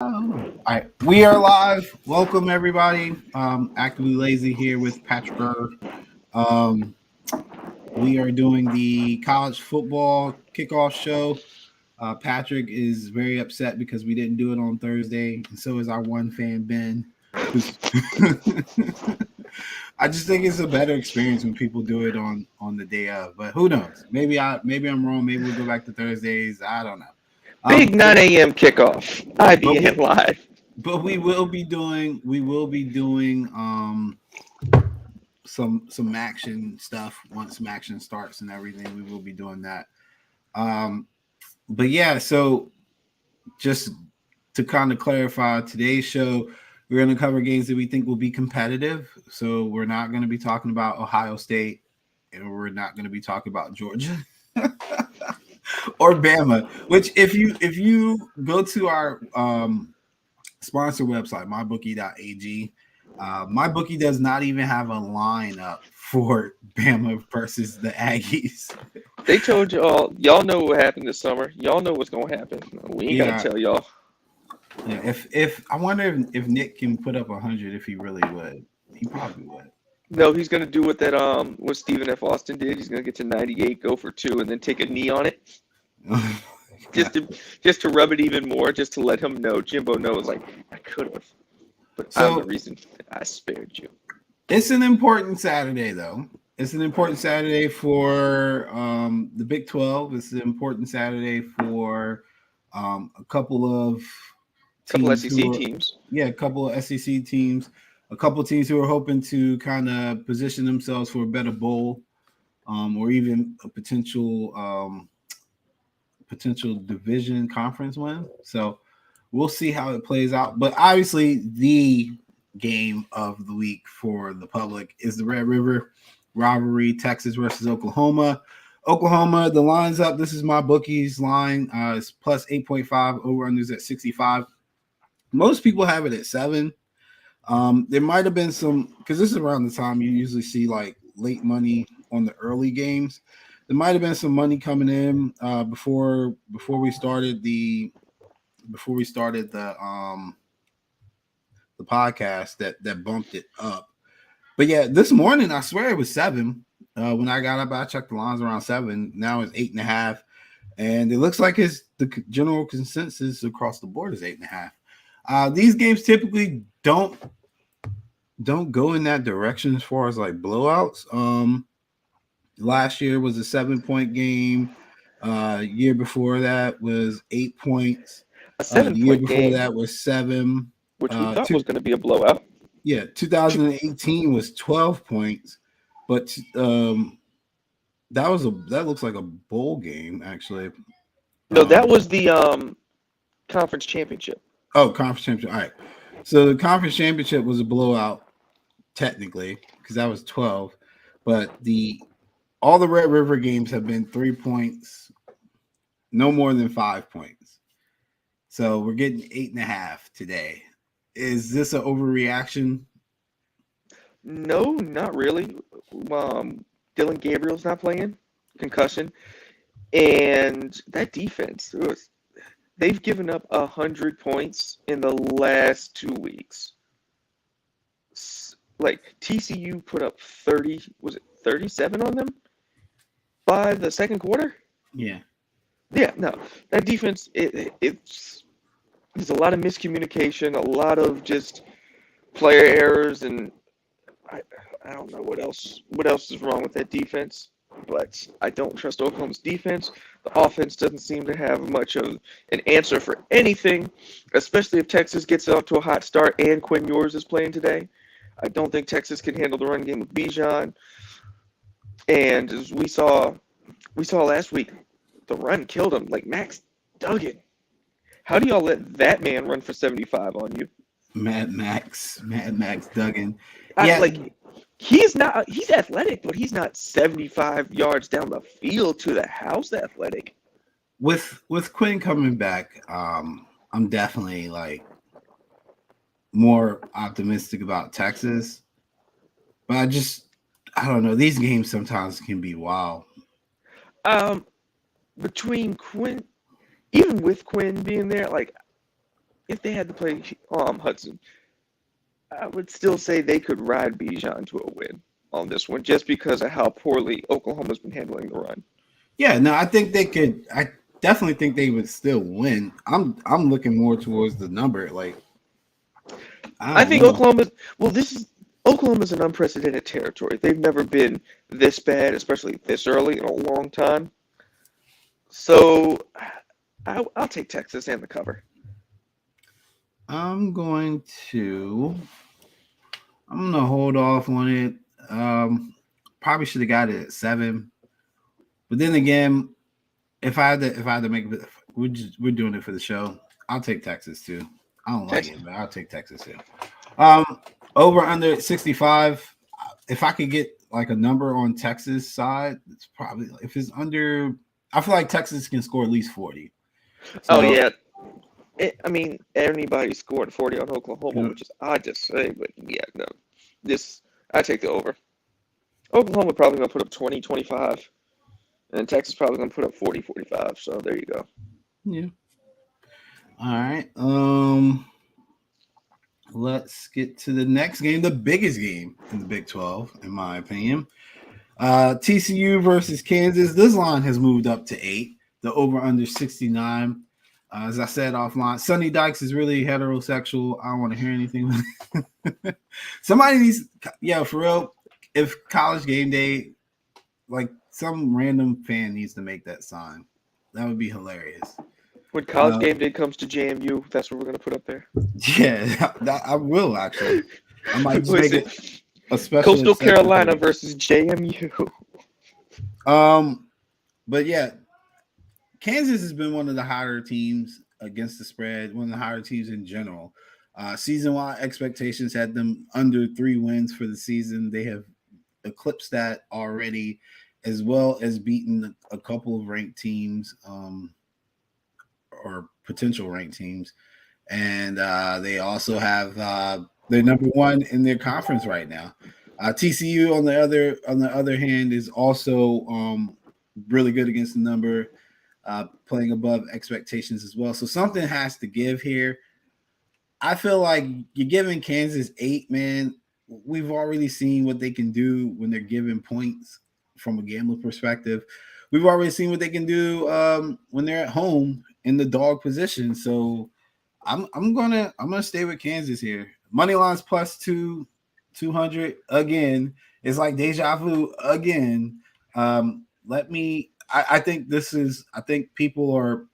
All right, we are live. Welcome everybody. Actively Lazy here with PatrickR. Um, we are doing the college football kickoff show. Patrick is very upset because we didn't do it on Thursday, and so is our one fan Ben. I just think it's a better experience when people do it on the day of. But who knows? Maybe I'm wrong. Maybe we'll go back to Thursdays. I don't know. Big 9 a.m. kickoff. But IBN live. but we will be doing some action stuff once some action starts and everything. We will be doing that. But yeah, so just to kind of clarify today's show, we're going to cover games that we think will be competitive. So we're not going to be talking about Ohio State, and we're not going to be talking about Georgia or Bama. Which if you go to our sponsor website, mybookie.ag. MyBookie does not even have a lineup for Bama versus the Aggies. They told y'all know what happened this summer. Y'all know what's gonna happen. We ain't gotta tell y'all. Yeah, if I wonder if Nick can put up 100, if he really would, he probably would. No, he's gonna do what Stephen F. Austin did. He's gonna get to 98, go for 2, and then take a knee on it. just to rub it even more, just to let him know, Jimbo knows, like, I could have, but I'm the reason I spared you. It's an important Saturday, though. It's an important Saturday for the Big 12. It's an important Saturday for a couple of SEC teams. Yeah, a couple of SEC teams. A couple of teams who are hoping to kind of position themselves for a better bowl, or even a potential division conference win. So we'll see how it plays out. But obviously, the game of the week for the public is the Red River rivalry, Texas versus Oklahoma. Oklahoma, the line's up. This is my bookie's line. It's plus 8.5. Over-unders at 65. Most people have it at 7. There might have been some, because this is around the time you usually see like late money on the early games. There might have been some money coming in before we started the podcast that bumped it up. But yeah, this morning I swear it was 7. When I got up, I checked the lines around 7. Now it's 8.5, and it looks like the general consensus across the board is 8.5. These games typically don't go in that direction as far as like blowouts. Last year was a 7-point game. Year before that was 8 points. A 7-point the year before game, that was 7, which we thought was going to be a blowout. Yeah, 2018 was 12 points, but that looks like a bowl game actually. No, that was the conference championship. Oh, conference championship. All right. So the conference championship was a blowout, technically, because that was 12. But all the Red River games have been 3 points, no more than 5 points. So we're getting 8.5 today. Is this an overreaction? No, not really. Dylan Gabriel's not playing, concussion, and that defense. They've given up 100 points in the last 2 weeks. Like TCU put up 30, was it 37 on them by the second quarter? Yeah. Yeah, no. That defense, it's there's a lot of miscommunication, a lot of just player errors, and I don't know what else is wrong with that defense. But I don't trust Oklahoma's defense. The offense doesn't seem to have much of an answer for anything, especially if Texas gets off to a hot start and Quinn Ewers is playing today. I don't think Texas can handle the run game with Bijan. And as we saw last week, the run killed him. Like Max Duggan. How do y'all let that man run for 75 on you? Mad Max Duggan. He's athletic, but he's not 75 yards down the field to the house athletic. With Quinn coming back, I'm definitely like more optimistic about Texas. But I don't know. These games sometimes can be wild. Between Quinn, even with Quinn being there, like if they had to play Hudson, I would still say they could ride Bijan to a win on this one, just because of how poorly Oklahoma's been handling the run. Yeah, no, I think they could. I definitely think they would still win. I'm looking more towards the number. Like, I I don't think know. Oklahoma's an unprecedented territory. They've never been this bad, especially this early in a long time. So I'll take Texas and the cover. I'm going to. I'm gonna hold off on it. Probably should have got it at 7, but then again, if I had to make it, we're doing it for the show. I'll take Texas too. I don't like Texas. it, but I'll take Texas too. Um, over under 65. If I could get like a number on Texas side, it's probably if it's under. I feel like Texas can score at least 40. Oh So yeah. I mean, anybody scored 40 on Oklahoma, which is odd to say, but yeah, no. I take the over. Oklahoma probably going to put up 20, 25, and Texas probably going to put up 40, 45. So there you go. yeah. All right. Let's get to the next game, the biggest game in the Big 12, in my opinion. TCU versus Kansas. This line has moved up to 8. The over under 69. As I said offline, Sonny Dykes is really heterosexual. I don't want to hear anything. Somebody needs, yeah, for real. If College Game Day, like some random fan needs to make that sign, that would be hilarious. When College Game Day comes to JMU, that's what we're going to put up there. Yeah, I will actually. I might just make it a special. Coastal Carolina versus JMU. But yeah, Kansas has been one of the higher teams against the spread, one of the higher teams in general. Season-wide expectations had them under 3 wins for the season. They have eclipsed that already, as well as beaten a couple of ranked teams or potential ranked teams. And they also have they're number 1 in their conference right now. TCU on the other hand is also really good against the number. Playing above expectations as well. So something has to give here. I feel like you're giving Kansas 8, man. We've already seen what they can do when they're given points from a gambling perspective. We've already seen what they can do when they're at home in the dog position. So I'm gonna stay with Kansas here. Money lines plus 200 again. It's like deja vu again. I think people are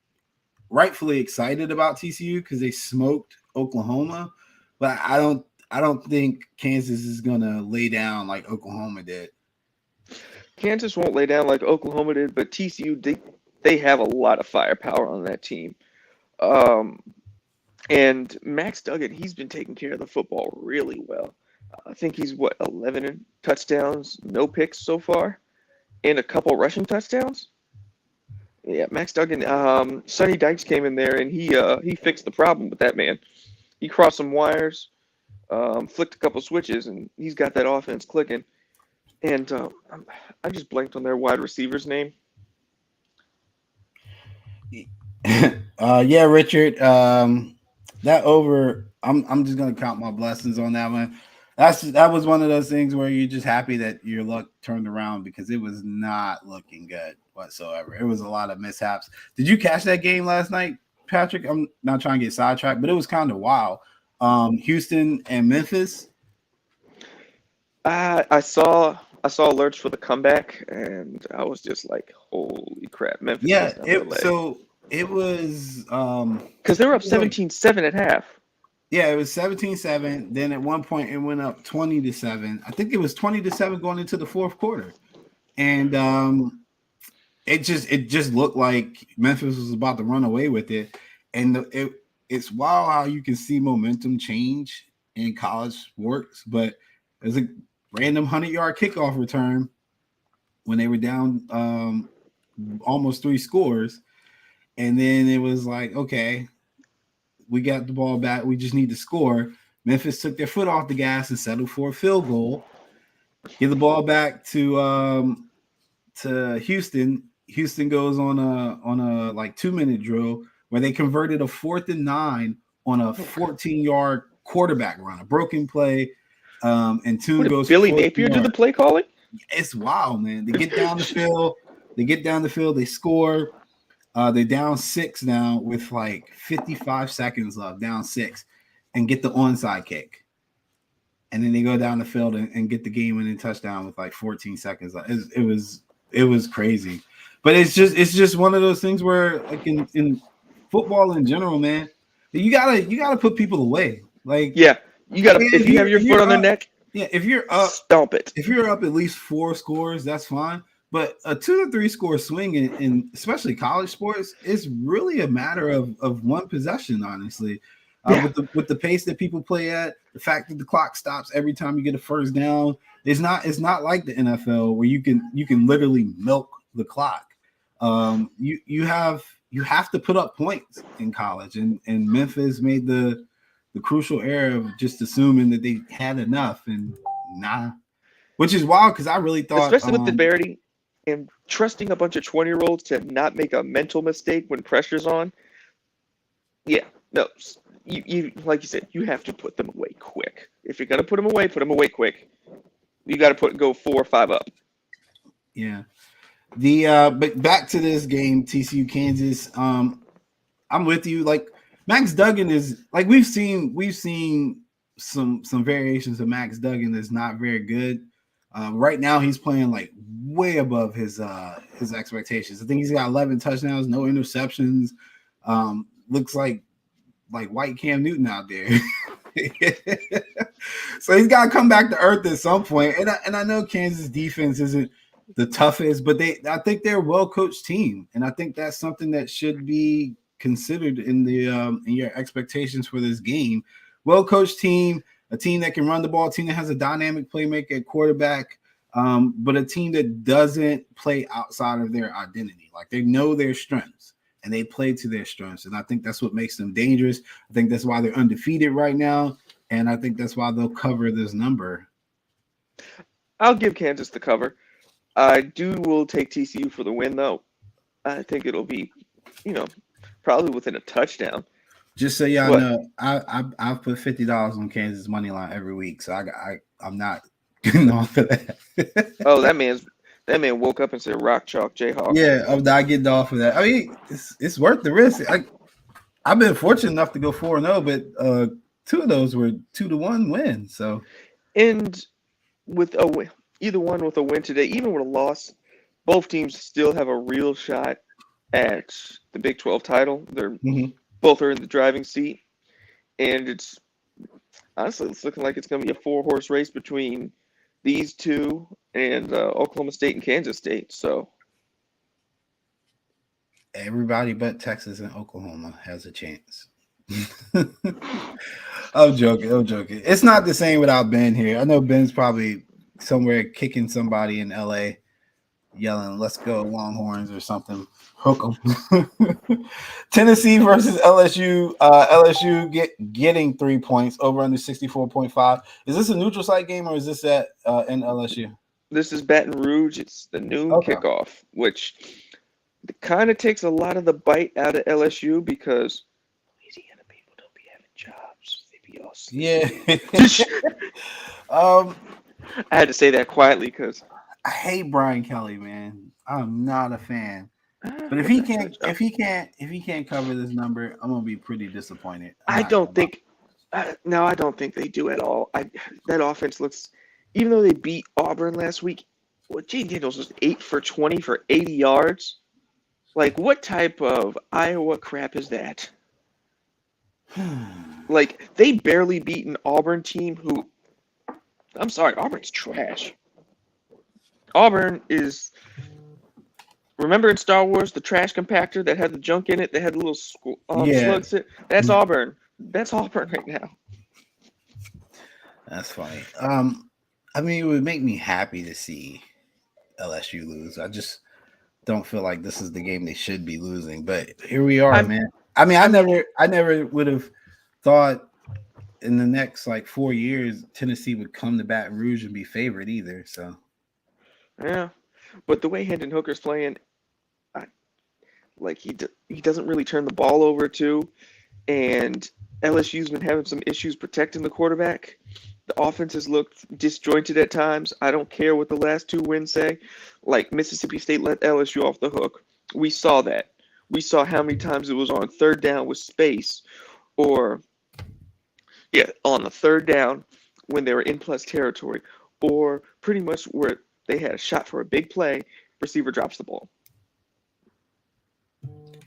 rightfully excited about TCU because they smoked Oklahoma, but I don't think Kansas is gonna lay down like Oklahoma did. Kansas won't lay down like Oklahoma did, but TCU they have a lot of firepower on that team. And Max Duggan, he's been taking care of the football really well. I think he's 11 touchdowns, no picks so far, and a couple rushing touchdowns. Yeah, Max Duggan. Sonny Dykes came in there and he fixed the problem with that man. He crossed some wires, flicked a couple switches, and he's got that offense clicking. And I just blanked on their wide receiver's name. Yeah, Richard. That over. I'm just gonna count my blessings on that one. That was one of those things where you're just happy that your luck turned around because it was not looking good whatsoever. It was a lot of mishaps. Did you catch that game last night, Patrick? I'm not trying to get sidetracked, but it was kind of wild. Houston and Memphis. I saw alerts for the comeback, and I was just like, "Holy crap, Memphis!" Yeah, it was because they were up 17-7 at half. Yeah, it was 17-7. Then at one point it went up 20-7. I think it was 20-7 going into the fourth quarter. And it just looked like Memphis was about to run away with it. And it's wild how you can see momentum change in college sports, but there's a random 100-yard kickoff return when they were down almost 3 scores. And then it was like, okay, we got the ball back. We just need to score. Memphis took their foot off the gas and settled for a field goal. Give the ball back to Houston. Houston goes on a like 2-minute drill where they converted a 4th and 9 on a 14-yard quarterback run, a broken play, and Tune What did goes Billy 14 Napier do yards. the play calling? It's wild, man. They get down the field. They score. They're down 6 now with like 55 seconds left, down 6, and get the onside kick. And then they go down the field and get the game-winning touchdown with like 14 seconds left. It was crazy. But it's just one of those things where, like in football in general, man, you gotta put people away. Like, yeah, you got to, if you have your foot on their neck, yeah, if you're up, stomp it. If you're up at least 4 scores, that's fine. But a 2 to 3 score swing in especially college sports is really a matter of one possession, honestly. With the pace that people play at, the fact that the clock stops every time you get a first down, it's not like the NFL where you can literally milk the clock. You have to put up points in college, and Memphis made the crucial error of just assuming that they had enough, and nah, which is wild because I really thought, especially with the disparity and trusting a bunch of 20-year-olds to not make a mental mistake when pressure's on. Yeah, no, you like you said, you have to put them away quick. If you're gonna put them away quick. You got to go 4 or 5 up. Yeah. But back to this game, TCU Kansas. I'm with you. Like, Max Duggan is, like, we've seen some variations of Max Duggan that's not very good. Right now he's playing like way above his expectations. I think he's got 11 touchdowns, no interceptions. Looks like white Cam Newton out there. So he's got to come back to earth at some point. And I know Kansas defense isn't the toughest, but I think they're a well-coached team, and I think that's something that should be considered in your expectations for this game. Well-coached team, a team that can run the ball, a team that has a dynamic playmaker at quarterback, but a team that doesn't play outside of their identity. Like, they know their strengths and they play to their strengths, and I think that's what makes them dangerous. I think that's why they're undefeated right now, and I think that's why they'll cover this number. I'll give Kansas the cover. I will take TCU for the win, though. I think it'll be, probably within a touchdown. Just so y'all know, I've put $50 on Kansas money line every week, so I'm not getting off of that. Oh, that man woke up and said Rock Chalk Jayhawk. Yeah, I'm not getting off of that. I mean, it's worth the risk. I've been fortunate enough to go 4-0, but 2 of those were 2-1 wins. So, and with a win, either one with a win today, even with a loss, both teams still have a real shot at the Big 12 title. They're both are in the driving seat, and it's looking like it's going to be a 4-horse race between these two and Oklahoma State and Kansas State. So everybody but Texas and Oklahoma has a chance. I'm joking. It's not the same without Ben here. I know Ben's probably somewhere kicking somebody in LA, yelling, "Let's go Longhorns" or something. Hook them. Tennessee versus LSU. LSU getting 3 points, over under 64.5. Is this a neutral site game or is this at in LSU? This is Baton Rouge. It's the noon kickoff, which kind of takes a lot of the bite out of LSU because Louisiana people don't be having jobs. They be all sleeping. Yeah. I had to say that quietly because I hate Brian Kelly, man. I'm not a fan. But if he can't cover this number, I'm gonna be pretty disappointed. I don't think they do at all. That offense looks, even though they beat Auburn last week, Jay Daniels was 8 for 20 for 80 yards. Like, what type of Iowa crap is that? Like, they barely beat an Auburn team who, I'm sorry, Auburn's trash. Auburn is, remember in Star Wars, the trash compactor that had the junk in it, that had the little slugs in it? That's Auburn. That's Auburn right now. That's funny. I mean, it would make me happy to see LSU lose. I just don't feel like this is the game they should be losing. But here we are, man. I mean, I never would have thought in the next 4 years Tennessee would come to Baton Rouge and be favored either. So yeah, but the way Hendon Hooker's playing, he doesn't really turn the ball over too, and LSU's been having some issues protecting the quarterback. The offense has looked disjointed at times. I don't care what the last 2 wins say. Like Mississippi State let LSU off the hook. We saw that. We saw how many times it was on third down with space, or on the third down when they were in plus territory, or pretty much where they had a shot for a big play, receiver drops the ball.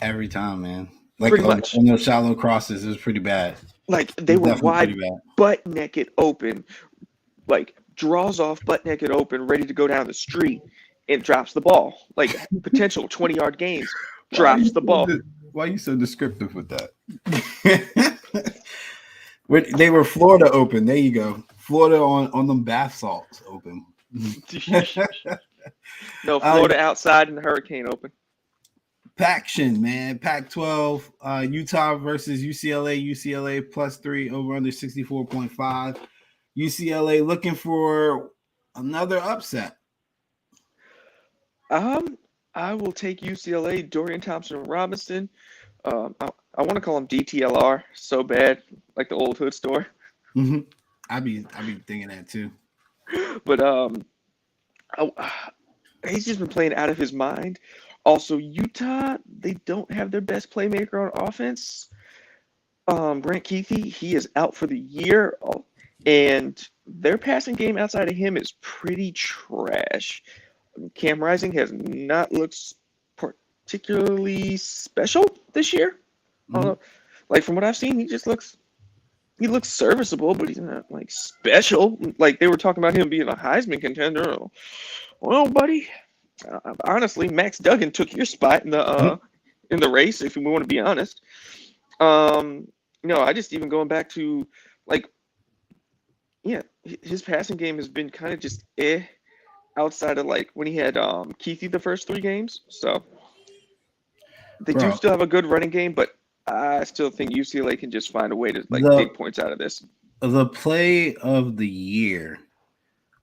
Every time, man. Like Pretty much. on those shallow crosses, it was pretty bad. Like they were wide, pretty bad. butt naked open, like draws off butt naked open, ready to go down the street, and drops the ball. Like potential 20-yard gains, drops the ball. Why are you so descriptive with that? They were Florida open. There you go. Florida on them bath salts open. No, Florida outside and the Hurricane open. Paction, man. Pac-12, Utah versus UCLA. UCLA +3 over under 64.5. UCLA looking for another upset. I will take UCLA. Dorian Thompson-Robinson. I want to call him DTLR so bad, like the old hood store. Mm-hmm. I be thinking that too. But he's just been playing out of his mind. Also, Utah, they don't have their best playmaker on offense. Brant Keithy, he is out for the year, and their passing game outside of him is pretty trash. Cam Rising has not looked particularly special this year. Mm-hmm. Like from what I've seen, he looks serviceable, but he's not like special. Like they were talking about him being a Heisman contender. Well, buddy, honestly, Max Duggan took your spot in the race. If we want to be honest, no, I just even going back to his passing game has been kind of just outside of like when he had Keithy the first 3 games. So they do still have a good running game, but I still think UCLA can just find a way to take points out of this. The play of the year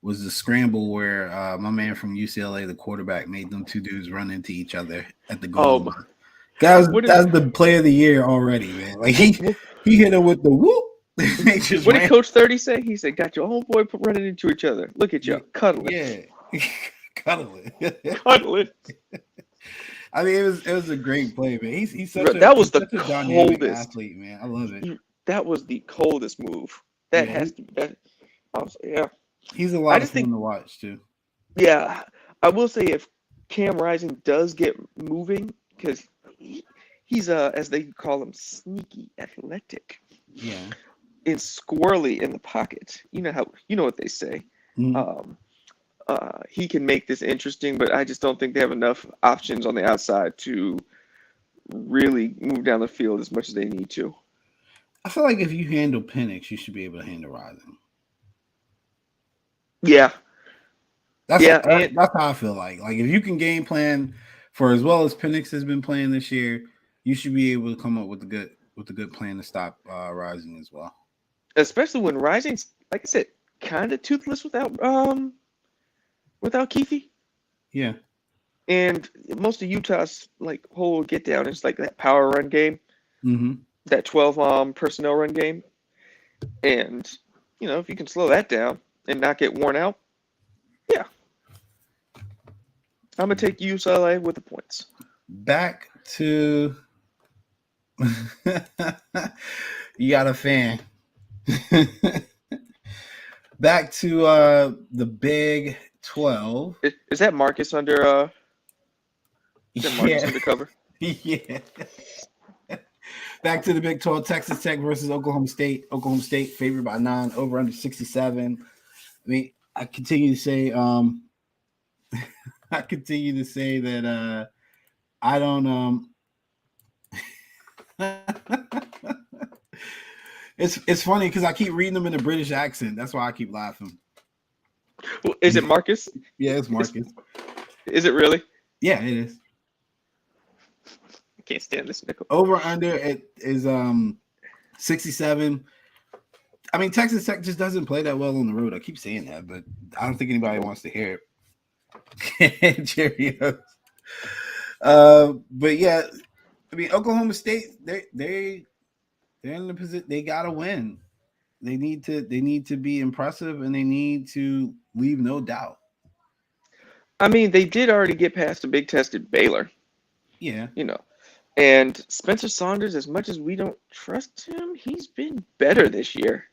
was the scramble where my man from UCLA, the quarterback, made them 2 dudes run into each other at the goal line. That's the play of the year already, man. Like he hit him with the whoop. What did Coach 30 say? He said, "Got your homeboy running into each other. Look at you, cuddling." Yeah, cuddling. Cuddling. I mean, it was a great play, man. He's such the dynamic athlete, man. I love it. That was the coldest move. That has to be that. Yeah. He's a lot of fun to watch too. Yeah, I will say if Cam Rising does get moving, because he's as they call him, sneaky athletic. Yeah. And squirrely in the pocket. You know what they say. Mm-hmm. He can make this interesting, but I just don't think they have enough options on the outside to really move down the field as much as they need to. I feel like if you handle Penix, you should be able to handle Rising. Yeah. That's how I feel like. Like if you can game plan for as well as Penix has been playing this year, you should be able to come up with a good plan to stop Rising as well. Especially when Rising's, like I said, kind of toothless without Keithy. Yeah. And most of Utah's whole get down is that power run game. Mm-hmm. That 12 personnel run game. And if you can slow that down and not get worn out, yeah. I'm gonna take UCLA with the points. Back to you got a fan. Back to the Big 12. Is that Marcus under? Is that Marcus undercover? Yeah. Back to the Big 12. Texas Tech versus Oklahoma State. Oklahoma State favored by 9, over under 67. I mean, I continue to say that I don't It's funny because I keep reading them in a British accent. That's why I keep laughing. Well, is it Marcus? Yeah, it's Marcus. Is it really? Yeah, it is. I can't stand this nickel. Over under it is 67. I mean, Texas Tech just doesn't play that well on the road. I keep saying that, but I don't think anybody wants to hear it. Cheerios. But yeah, I mean, Oklahoma State, they They're in the position. They gotta win. They need to. They need to be impressive, and they need to leave no doubt. I mean, they did already get past the big test at Baylor, Yeah, you know. And Spencer Saunders, as much as we don't trust him, he's been better this year.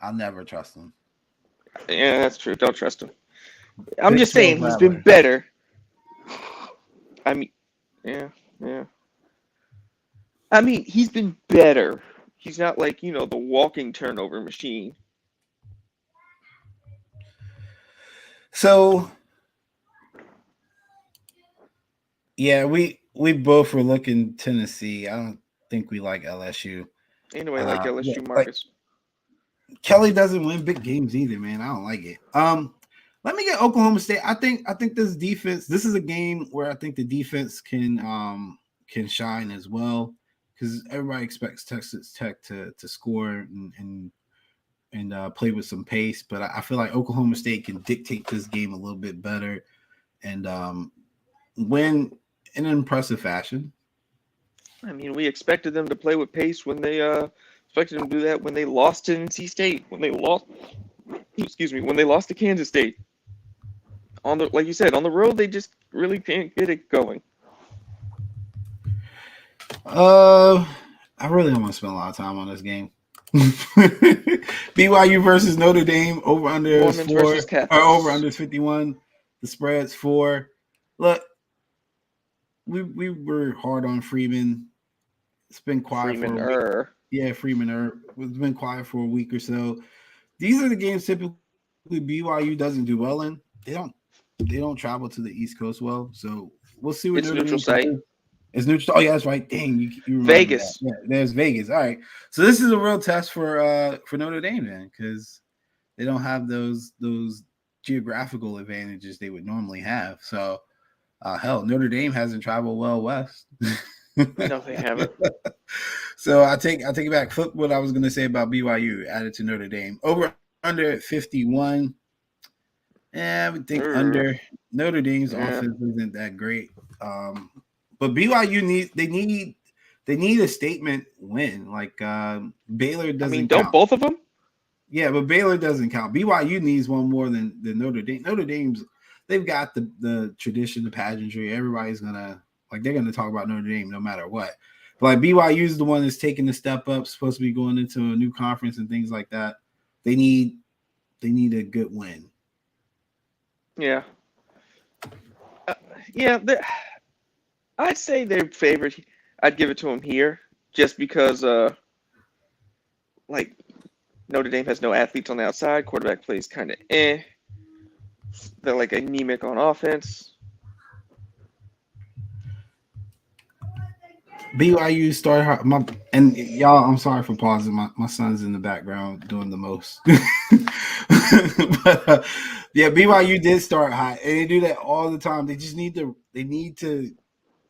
I'll never trust them. Yeah, that's true. Don't trust him. I'm Big just 12 saying he's been Rattler. better. I mean, yeah. I mean, he's been better. He's not like, the walking turnover machine. So yeah, we both were looking Tennessee. I don't think we like LSU. Anyway, like Yeah, LSU like Marcus. Kelly doesn't win big games either, man. I don't like it. Let me get Oklahoma State. I think this defense. This is a game where I think the defense can shine as well because everybody expects Texas Tech to score and play with some pace. But I feel like Oklahoma State can dictate this game a little bit better and win in an impressive fashion. I mean, we expected them to play with pace when they expected them to do that when they lost to NC State, when they lost when they lost to Kansas State. Like you said, on the road they just really can't get it going. I really don't want to spend a lot of time on this game. BYU versus Notre Dame over under is Mormons 4 versus or Catholics. over under is 51. The spread's 4. Look, we were hard on Freeman. It's been quiet for a week. Yeah, Freeman. It's been quiet for a week or so. These are the games typically BYU doesn't do well in. They don't travel to the East Coast well, so we'll see what It's Notre neutral Dame site. does. It's neutral. Oh yeah, that's right. Dang, you remember Vegas. that. Yeah, there's Vegas. All right, so this is a real test for Notre Dame then, because they don't have those geographical advantages they would normally have. So hell, Notre Dame hasn't traveled well west. No, they haven't. So I take it back. Flip what I was going to say about BYU added to Notre Dame. Over under at 51. Yeah, I would think under. Notre Dame's offense isn't that great. But BYU they need a statement win. Like Baylor doesn't. I mean, don't count. both of them? Yeah, but Baylor doesn't count. BYU needs one more than Notre Dame. Notre Dame's they've got the tradition, the pageantry. Everybody's they're gonna talk about Notre Dame no matter what. But like BYU is the one that's taking the step up, supposed to be going into a new conference and things like that. They need a good win. Yeah. I'd say they're favored. I'd give it to them here just because, Notre Dame has no athletes on the outside. Quarterback plays kind of eh. They're like anemic on offense. BYU started hard. And y'all, I'm sorry for pausing. My son's in the background doing the most. But yeah, BYU did start hot, and they do that all the time. They just need to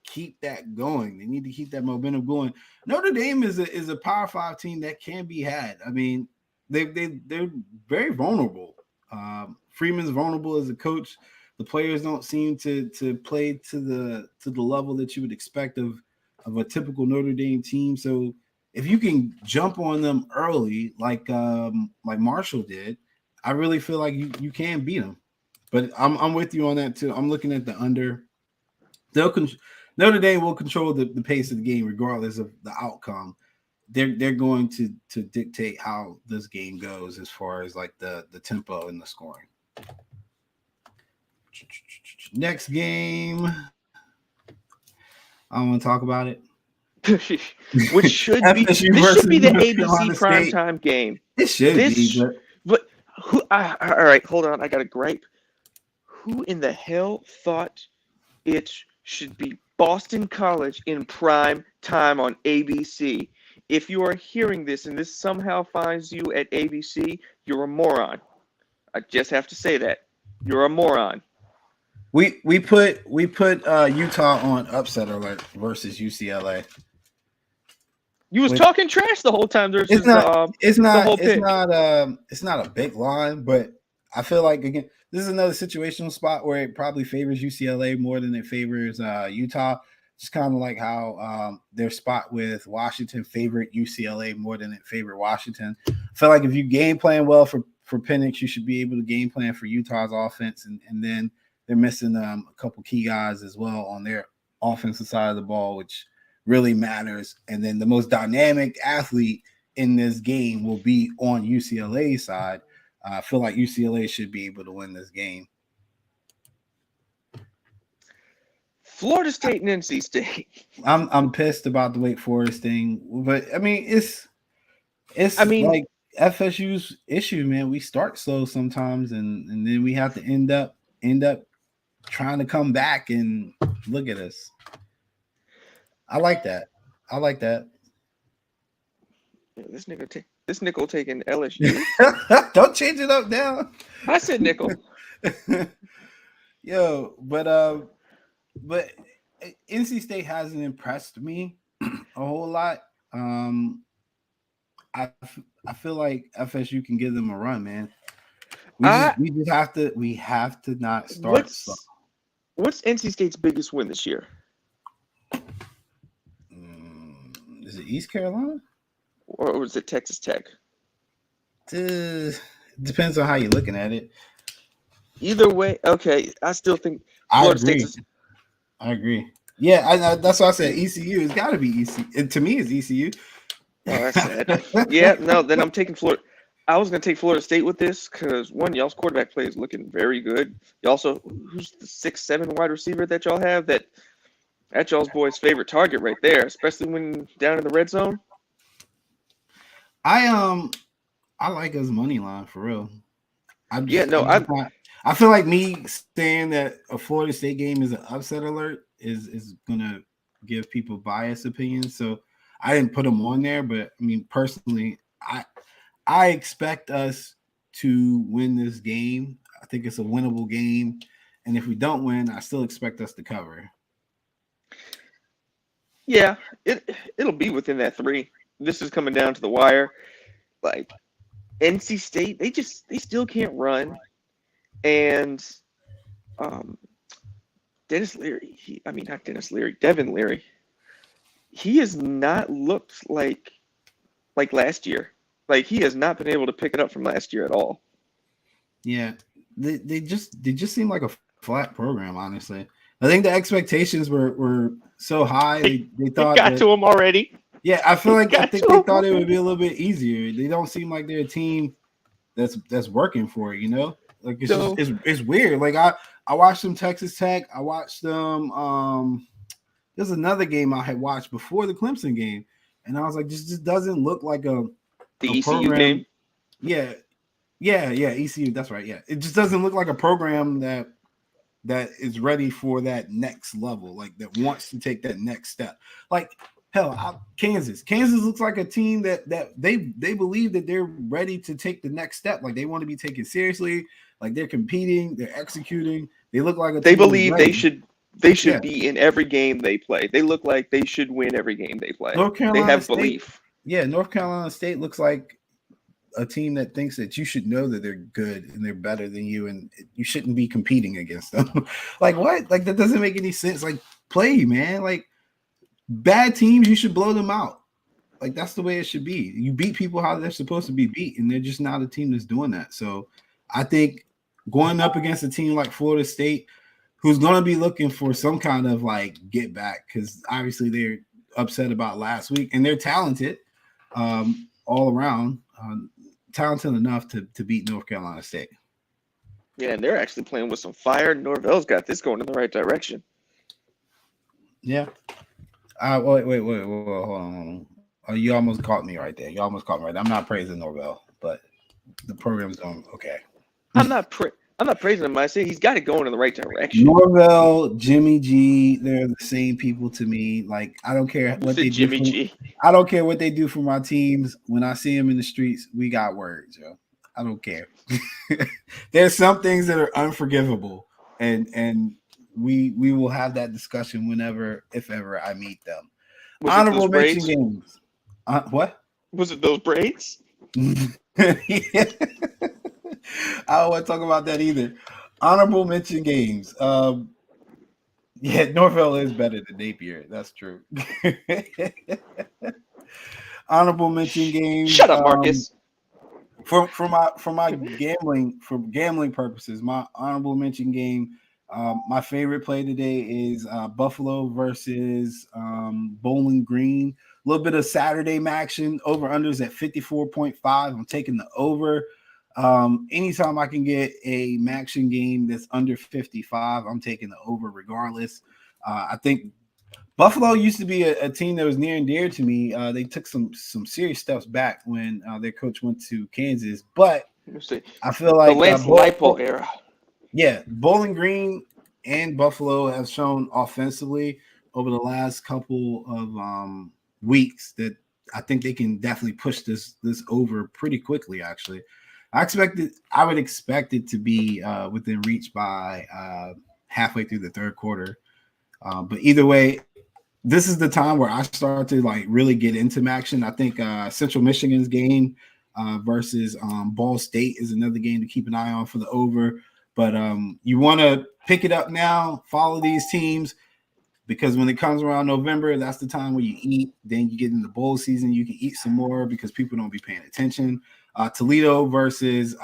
keep that going. They need to keep that momentum going. Notre Dame is a Power 5 team that can be had. I mean, they're very vulnerable. Freeman's vulnerable as a coach. The players don't seem to play to the level that you would expect of a typical Notre Dame team. So if you can jump on them early, like Marshall did, I really feel like you can beat them. But I'm with you on that too. I'm looking at the under. Notre Dame will control the pace of the game regardless of the outcome. They're going to dictate how this game goes as far as like the tempo and the scoring. Next game, I don't want to talk about it. Which should be this should be the ABC primetime game. It should be, but all right, hold on. I got a gripe. Who in the hell thought it should be Boston College in prime time on ABC? If you are hearing this and this somehow finds you at ABC, you're a moron. I just have to say that. You're a moron. We put Utah on upset alert versus UCLA. You was talking trash the whole time. It's not a big line, but I feel like again this is another situational spot where it probably favors UCLA more than it favors Utah. Just kind of like how their spot with Washington favorite UCLA more than it favorite Washington. I feel like if you game plan well for Penix, you should be able to game plan for Utah's offense, and then they're missing a couple key guys as well on their offensive side of the ball, which really matters. And then the most dynamic athlete in this game will be on UCLA's side. I feel like UCLA should be able to win this game. Florida State and NC State. I'm pissed about the Wake Forest thing, but I mean it's like FSU's issue, man. We start slow sometimes, and then we have to end up trying to come back, and look at us. I like that. This nickel taking LSU. Don't change it up now. I said nickel. Yo, but NC State hasn't impressed me a whole lot. I feel like FSU can give them a run, man. We have to not start slow. What's NC State's biggest win this year? Is it East Carolina? Or was it Texas Tech? Depends on how you're looking at it. Either way, okay. I still think Florida State. I agree. Yeah, that's why I said ECU. It's got to be ECU. To me, it's ECU. Oh, that's sad. Yeah, no, then I'm taking Florida. I was going to take Florida State with this because, one, y'all's quarterback play is looking very good. You also, who's the 6'7" wide receiver that y'all have? That's y'all's boy's favorite target right there, especially when down in the red zone. I like his money line for real. I feel like me saying that a Florida State game is an upset alert is gonna give people biased opinions. So I didn't put them on there, but I mean personally, I expect us to win this game. I think it's a winnable game, and if we don't win, I still expect us to cover. Yeah, it'll be within that 3. This is coming down to the wire. Like NC State, they still can't run, and Devin Leary. He has not looked like last year. Like he has not been able to pick it up from last year at all. Yeah, they just seem like a flat program, honestly. I think the expectations were so high. They thought got to them already. Yeah, I feel like I think they thought it would be a little bit easier. They don't seem like they're a team that's working for it, you know? Like it's weird. Like I watched them Texas Tech. I watched them there's another game I had watched before the Clemson game, and I was like, this just doesn't look like the ECU program. Game. Yeah, ECU. That's right. Yeah, it just doesn't look like a program that is ready for that next level, like that wants to take that next step. Like hell, Kansas looks like a team that they believe that they're ready to take the next step. Like they want to be taken seriously. Like they're competing, they're executing. They look like they believe they should be in every game they play. They look like they should win every game they play. North Carolina they have State, belief. Yeah, North Carolina State looks like a team that thinks that you should know that they're good and they're better than you, and you shouldn't be competing against them. Like what? Like that doesn't make any sense. Like play, man. Like bad teams, you should blow them out. Like that's the way it should be. You beat people how they're supposed to be beat, and they're just not a team that's doing that. So I think going up against a team like Florida State, who's going to be looking for some kind of like get back, because obviously they're upset about last week, and they're talented all around, talented enough to beat North Carolina State. Yeah, and they're actually playing with some fire. Norvell's got this going in the right direction. Yeah. Wait, hold on. Oh, you almost caught me right there. I'm not praising Norvell, but the program's going okay. I'm not praising him. I say he's got it going in the right direction. Norvell, Jimmy G, they're the same people to me. Like I don't care what they do. I don't care what they do for my teams. When I see them in the streets, we got words, yo. I don't care. There's some things that are unforgivable, and we will have that discussion whenever, if ever, I meet them. Honorable mention games. What? Was it those braids? Yeah. I don't want to talk about that either. Honorable mention games. Yeah, Norvell is better than Napier. That's true. Honorable mention games. Shut up, Marcus. For my gambling purposes, my honorable mention game. My favorite play today is Buffalo versus Bowling Green. A little bit of Saturday action. Over unders at 54.5. I'm taking the over. Anytime I can get a action game that's under 55, I'm taking the over regardless. I think Buffalo used to be a team that was near and dear to me. They took some serious steps back when their coach went to Kansas, but I feel The like Lance Leipold era. yeah, Bowling Green and Buffalo have shown offensively over the last couple of weeks that I think they can definitely push this over pretty quickly. Actually, I would expect it to be within reach by halfway through the third quarter. But either way, this is the time where I start to like really get into action. I think Central Michigan's game versus Ball State is another game to keep an eye on for the over. But you want to pick it up now, follow these teams, because when it comes around November, that's the time where you eat. Then you get into bowl season, you can eat some more because people don't be paying attention. Toledo versus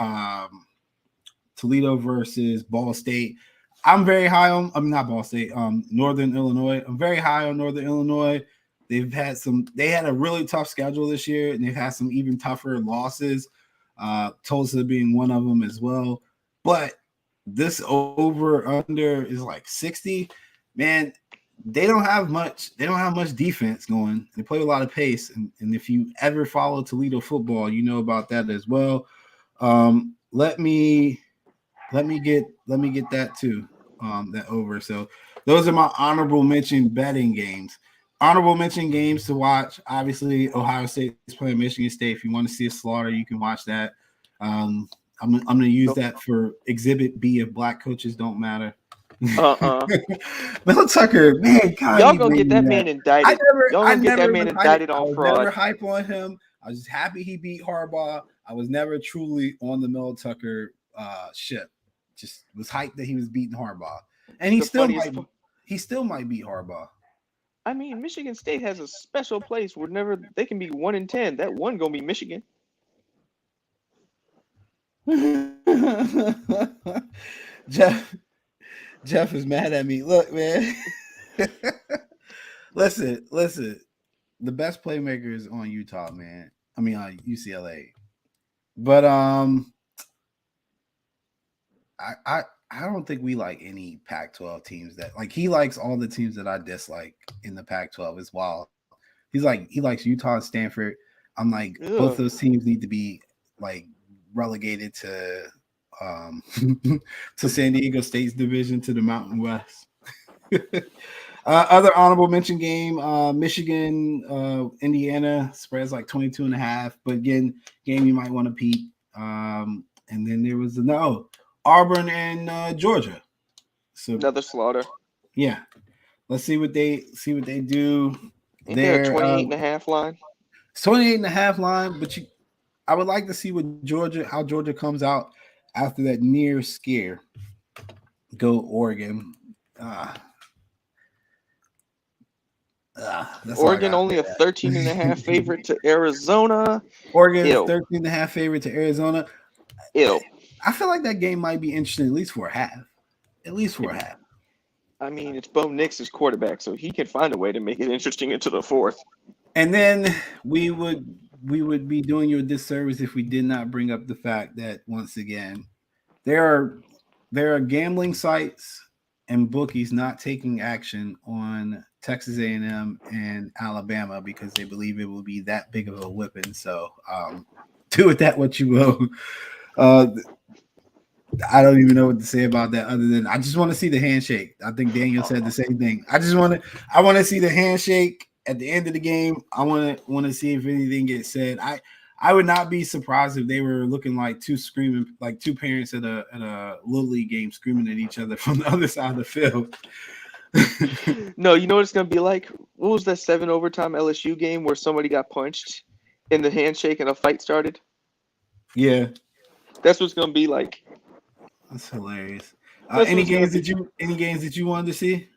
Ball State. I'm very high on. I'm not Ball State. Northern Illinois. I'm very high on Northern Illinois. They had a really tough schedule this year, and they've had some even tougher losses. Tulsa being one of them as well. But this over under is like 60. Man, they don't have much. They don't have much defense going. They play a lot of pace, and if you ever follow Toledo football, you know about that as well. Let me get that too. That over. So those are my honorable mention betting games. Honorable mention games to watch. Obviously, Ohio State is playing Michigan State. If you want to see a slaughter, you can watch that. I'm going to use that for Exhibit B if black coaches don't matter. Mel Tucker, man, God, y'all gonna get that man indicted. Y'all gonna get that man indicted on fraud. I was never hype on him. I was just happy he beat Harbaugh. I was never truly on the Mel Tucker ship. Just was hyped that he was beating Harbaugh, and he still might beat Harbaugh. I mean, Michigan State has a special place whenever they can be 1-10. That one gonna be Michigan. Jeff is mad at me. Look, man. listen. The best playmaker is on Utah, man. I mean, on UCLA. But I don't think we like any Pac-12 teams that like he likes all the teams that I dislike in the Pac-12 as well. He likes Utah and Stanford. I'm like, both those teams need to be like relegated to to San Diego State's division to the Mountain West. Other honorable mention game, Michigan, Indiana spreads like 22.5, but again, game you might want to peep. And then there was Auburn and Georgia. So another slaughter. Yeah. Let's see what they do. Ain't there a 28.5 line? It's 28.5 line, but I would like to see how Georgia comes out after that near scare. Go Oregon. Oregon only a 13.5 favorite to Arizona. Oregon 13.5 favorite to Arizona. Ew. I feel like that game might be interesting at least for a half. I mean, it's Bo Nix's quarterback, so he can find a way to make it interesting into the fourth. And then we would be doing you a disservice if we did not bring up the fact that once again there are gambling sites and bookies not taking action on Texas A&M and Alabama because they believe it will be that big of a whipping. So do with that what you will. I don't even know what to say about that other than I just want to see the handshake. I think Daniel said the same thing. I want to see the handshake at the end of the game. I want to see if anything gets said. I would not be surprised if they were looking like two parents at a Little League game screaming at each other from the other side of the field. No, you know what it's gonna be like? What was that 7 overtime LSU game where somebody got punched in the handshake and a fight started? Yeah. That's what's gonna be like. That's hilarious. Any games that you wanted to see?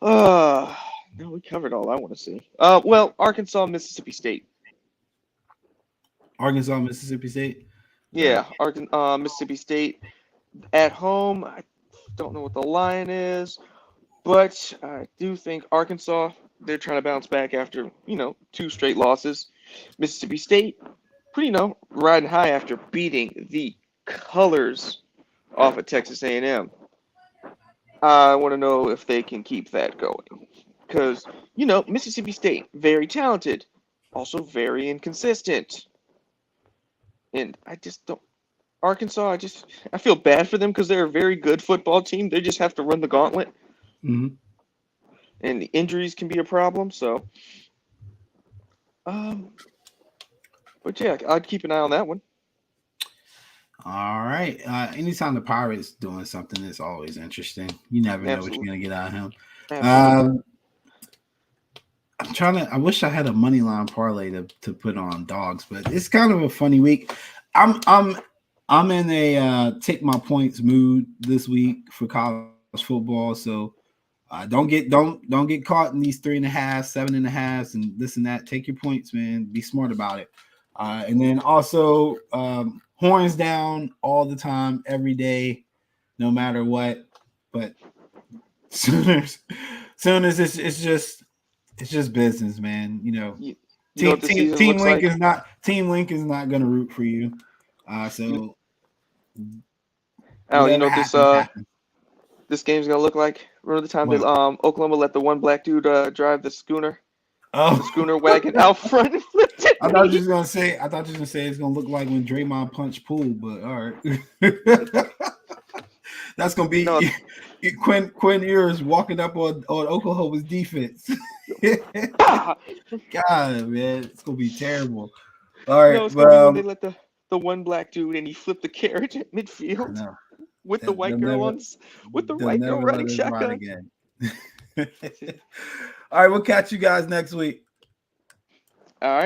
No, we covered all I want to see. Well, Arkansas, Mississippi State. Arkansas, Mississippi State. Yeah, Mississippi State at home. I don't know what the line is, but I do think Arkansas, they're trying to bounce back after, 2 straight losses. Mississippi State, pretty, riding high after beating the colors off of Texas A&M. I want to know if they can keep that going. Because, Mississippi State, very talented, also very inconsistent. And I just don't. Arkansas, I feel bad for them because they're a very good football team. They just have to run the gauntlet, Mm-hmm. and the injuries can be a problem. So, but yeah, I'd keep an eye on that one. All right. Anytime the Pirates doing something, it's always interesting. You never know what you're Absolutely. gonna get out of him. Absolutely. I'm trying to. I wish I had a money line parlay to put on dogs, but it's kind of a funny week. I'm in a take my points mood this week for college football, so don't get caught in these 3.5, 7.5, and this and that. Take your points, man. Be smart about it. And then also horns down all the time, every day, no matter what. But Sooners, it's just business, man. You know Team what the season Team looks Link like? Team Link is not going to root for you. So Oh, you know whatever what this happens. this game's gonna look like? Remember the time What? that Oklahoma let the one black dude drive the schooner Oh, wagon out front and flipped it? I thought you was gonna say it's gonna look like when Draymond punched Poole, but all right. That's gonna No, be Quinn Ewers walking up on Oklahoma's defense. ah! God, man, it's gonna be terrible. All No, right, it's gonna be when they well, let the one black dude and he flipped the carriage at I midfield know with the white girl with the they'll white girl never let running us ride shotgun. again. All right, we'll catch you guys next week. All right.